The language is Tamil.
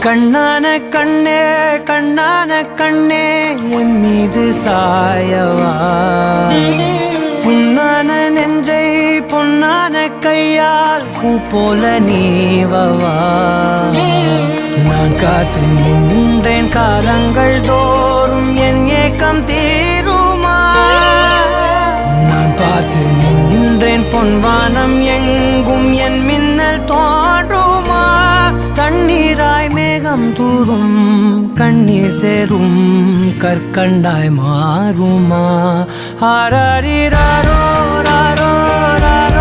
கண்ணான கண்ணே கண்ணான கண்ணே என் மீது சாயவா புண்ணான நெஞ்சை பொன்னான கையால் பூ போல நீவவா நான் காத்து நின்றேன் காலங்கள் தோறும் என் ஏக்கம் தீருமா நான் பார்த்து நின்றேன் பொன்வானம் எங்கும் என் மின்னல் தோன்றுமா தண்ணீராய் மேகம் தூரும் கண்ணீர் சேரும் கற்கண்டாய் மாறுமா ஆராரிராரோ ராரோ ராரோ